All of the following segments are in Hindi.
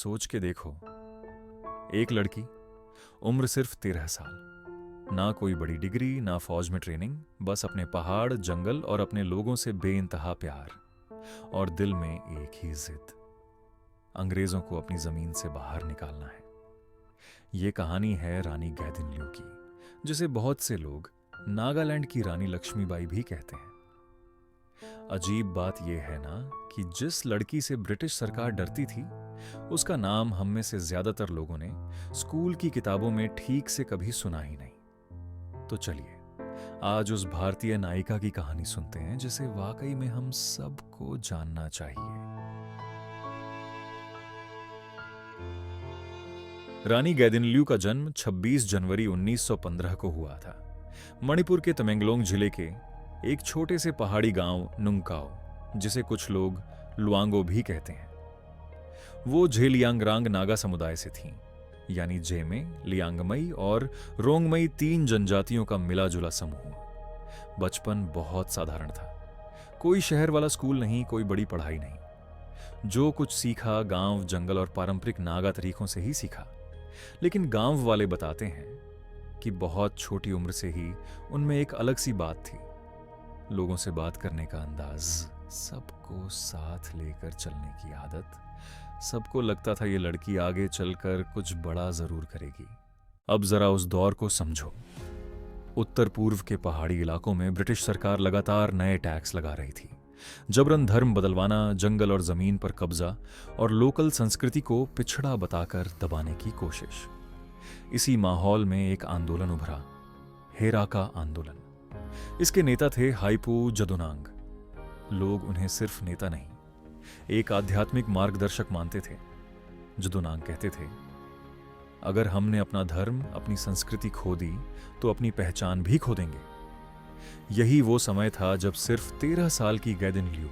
सोच के देखो, एक लड़की, उम्र सिर्फ 13 साल, ना कोई बड़ी डिग्री ना फौज में ट्रेनिंग, बस अपने पहाड़ जंगल और अपने लोगों से बेइंतहा प्यार, और दिल में एक ही जिद, अंग्रेजों को अपनी जमीन से बाहर निकालना है। ये कहानी है रानी गैदिनल्यू की, जिसे बहुत से लोग नागालैंड की रानी लक्ष्मीबाई भी कहते हैं। अजीब बात यह है ना कि जिस लड़की से ब्रिटिश सरकार डरती थी, उसका नाम हम में से ज्यादातर लोगों ने स्कूल की किताबों में ठीक से कभी सुना ही नहीं। तो चलिए आज उस भारतीय नायिका की कहानी सुनते हैं जिसे वाकई में हम सबको जानना चाहिए। रानी गैदिनल्यू का जन्म 26 जनवरी 1915 को हुआ था, मणिपुर के तमेंगलोंग जिले के एक छोटे से पहाड़ी गांव नुंगकाओ, जिसे कुछ लोग लुआंगो भी कहते हैं। वो झेलियांगरांग नागा समुदाय से थीं, यानी जेमे, लियांगमई और रोंगमई 3 जनजातियों का मिला जुला समूह। बचपन बहुत साधारण था, कोई शहर वाला स्कूल नहीं, कोई बड़ी पढ़ाई नहीं। जो कुछ सीखा गांव, जंगल और पारंपरिक नागा तरीकों से ही सीखा। लेकिन गांव वाले बताते हैं कि बहुत छोटी उम्र से ही उनमें एक अलग सी बात थी, लोगों से बात करने का अंदाज, सबको साथ लेकर चलने की आदत। सबको लगता था ये लड़की आगे चलकर कुछ बड़ा जरूर करेगी। अब जरा उस दौर को समझो। उत्तर पूर्व के पहाड़ी इलाकों में ब्रिटिश सरकार लगातार नए टैक्स लगा रही थी। जबरन धर्म बदलवाना, जंगल और जमीन पर कब्जा और लोकल संस्कृति को पिछड़ा बताकर दबाने की कोशिश। इसी माहौल में एक आंदोलन उभरा, हेराका आंदोलन। इसके नेता थे हाइपू जदोनांग। लोग उन्हें सिर्फ नेता नहीं, एक आध्यात्मिक मार्गदर्शक मानते थे। जदोनांग कहते थे, अगर हमने अपना धर्म, अपनी संस्कृति खो दी तो अपनी पहचान भी खो देंगे। यही वो समय था जब सिर्फ 13 साल की गैदिनल्यू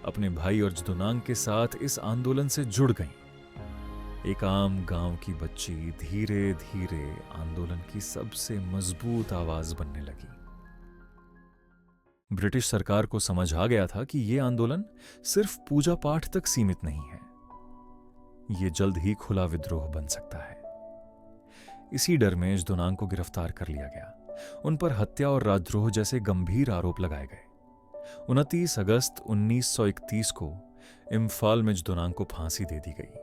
अपने भाई और जदोनांग के साथ इस आंदोलन से जुड़ गईं। एक आम गांव की बच्ची धीरे धीरे आंदोलन की सबसे मजबूत आवाज बनने लगी। ब्रिटिश सरकार को समझ आ गया था कि यह आंदोलन सिर्फ पूजा पाठ तक सीमित नहीं है, यह जल्द ही खुला विद्रोह बन सकता है। इसी डर में जदोनांग को गिरफ्तार कर लिया गया। उन पर हत्या और राजद्रोह जैसे गंभीर आरोप लगाए गए। 29 अगस्त 1931 को इम्फाल में जदोनांग को फांसी दे दी गई।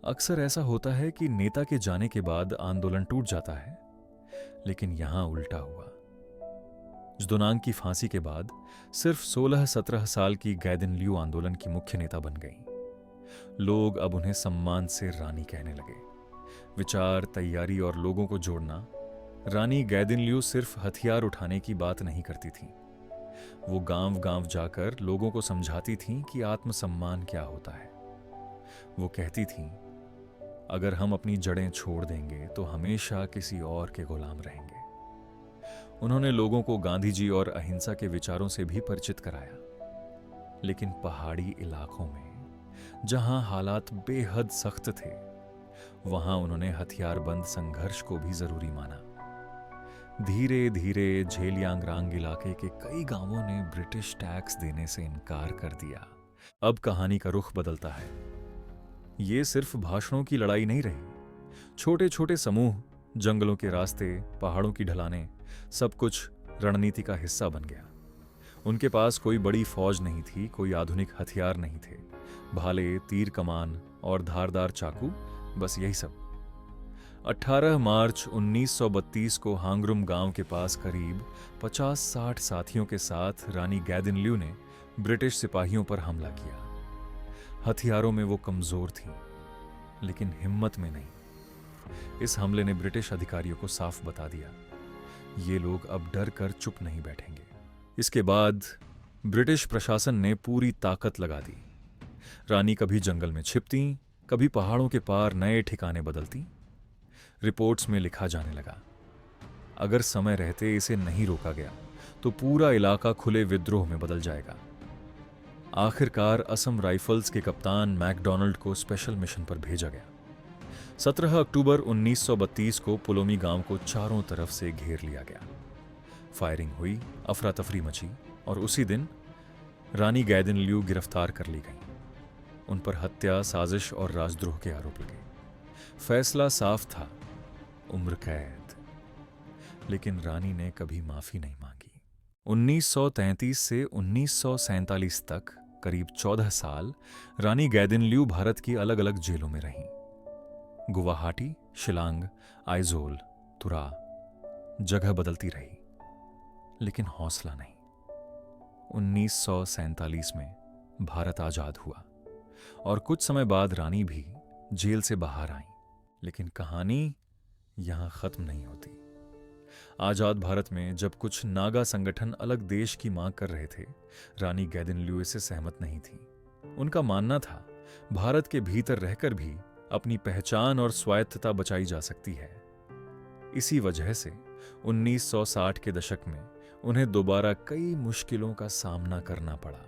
अक्सर ऐसा होता है कि नेता के जाने के बाद आंदोलन टूट जाता है, लेकिन यहां उल्टा हुआ। जदोनांग की फांसी के बाद सिर्फ 16-17 साल की गैदिनल्यू आंदोलन की मुख्य नेता बन गई। लोग अब उन्हें सम्मान से रानी कहने लगे। विचार, तैयारी और लोगों को जोड़ना। रानी गैदिनल्यू सिर्फ हथियार उठाने की बात नहीं करती थीं। वो गांव गांव जाकर लोगों को समझाती थीं कि आत्मसम्मान क्या होता है। वो कहती थीं, अगर हम अपनी जड़ें छोड़ देंगे तो हमेशा किसी और के गुलाम रहेंगे। उन्होंने लोगों को गांधी जी और अहिंसा के विचारों से भी परिचित कराया। लेकिन पहाड़ी इलाकों में जहां हालात बेहद सख्त थे, वहां उन्होंने हथियारबंद संघर्ष को भी जरूरी माना। धीरे धीरे झेलियांगरांग इलाके के कई गांवों ने ब्रिटिश टैक्स देने से इनकार कर दिया। अब कहानी का रुख बदलता है। ये सिर्फ भाषणों की लड़ाई नहीं रही। छोटे छोटे समूह, जंगलों के रास्ते, पहाड़ों की ढलानें, सब कुछ रणनीति का हिस्सा बन गया। उनके पास कोई बड़ी फौज नहीं थी, कोई आधुनिक हथियार नहीं थे। भाले, तीर कमान और धारदार चाकू, बस यही सब। 18 मार्च 1932 को हांगरुम गांव के पास करीब 50-60 साथियों के साथ रानी गैदिनल्यू ने ब्रिटिश सिपाहियों पर हमला किया। हथियारों में वो कमजोर थीं, लेकिन हिम्मत में नहीं। इस हमले ने ब्रिटिश अधिकारियों को साफ बता दिया, ये लोग अब डर कर चुप नहीं बैठेंगे। इसके बाद ब्रिटिश प्रशासन ने पूरी ताकत लगा दी। रानी कभी जंगल में छिपती, कभी पहाड़ों के पार नए ठिकाने बदलती। रिपोर्ट्स में लिखा जाने लगा, अगर समय रहते इसे नहीं रोका गया तो पूरा इलाका खुले विद्रोह में बदल जाएगा। आखिरकार असम राइफल्स के कप्तान मैकडॉनल्ड को स्पेशल मिशन पर भेजा गया। 17 अक्टूबर 1932 को पुलोमी गांव को चारों तरफ से घेर लिया गया। फायरिंग हुई, अफरा तफरी मची और उसी दिन रानी गैदिनल्यू गिरफ्तार कर ली गई। उन पर हत्या, साजिश और राजद्रोह के आरोप लगे। फैसला साफ था, उम्र कैद। लेकिन रानी ने कभी माफी नहीं मांगी। 1933 से 1947 तक करीब 14 साल रानी गैदिनल्यू भारत की अलग अलग जेलों में रहीं। गुवाहाटी, शिलांग, आइजोल, तुरा, जगह बदलती रही, लेकिन हौसला नहीं। 1947 में भारत आजाद हुआ और कुछ समय बाद रानी भी जेल से बाहर आई। लेकिन कहानी यहां खत्म नहीं होती। आजाद भारत में जब कुछ नागा संगठन अलग देश की मांग कर रहे थे, रानी गैदिनल्यू इससे सहमत नहीं थी। उनका मानना था भारत के भीतर रहकर भी अपनी पहचान और स्वायत्तता बचाई जा सकती है। इसी वजह से 1960 के दशक में उन्हें दोबारा कई मुश्किलों का सामना करना पड़ा।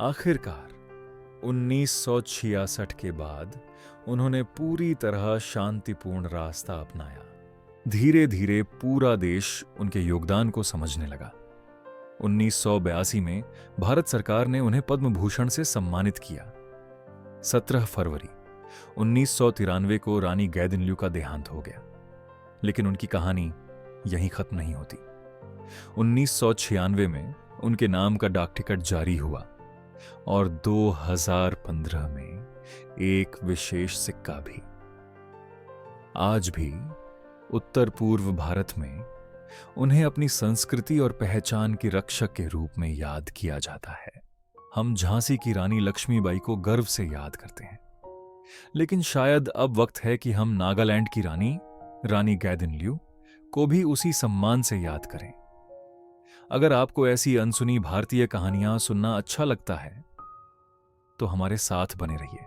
आखिरकार 1966 के बाद उन्होंने पूरी तरह शांतिपूर्ण रास्ता अपनाया। धीरे धीरे पूरा देश उनके योगदान को समझने लगा। 1982 में भारत सरकार ने उन्हें पद्म भूषण से सम्मानित किया। 17 फरवरी 1993 को रानी गैदिनल्यू का देहांत हो गया। लेकिन उनकी कहानी यहीं खत्म नहीं होती। 1996 में उनके नाम का डाक टिकट जारी हुआ और 2015 में एक विशेष सिक्का भी। आज भी उत्तर पूर्व भारत में उन्हें अपनी संस्कृति और पहचान की रक्षक के रूप में याद किया जाता है। हम झांसी की रानी लक्ष्मीबाई को गर्व से याद करते हैं, लेकिन शायद अब वक्त है कि हम नागालैंड की रानी गैदिनल्यू को भी उसी सम्मान से याद करें। अगर आपको ऐसी अनसुनी भारतीय कहानियां सुनना अच्छा लगता है तो हमारे साथ बने रहिए,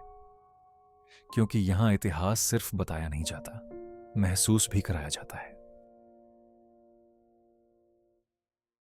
क्योंकि यहां इतिहास सिर्फ बताया नहीं जाता, महसूस भी कराया जाता है।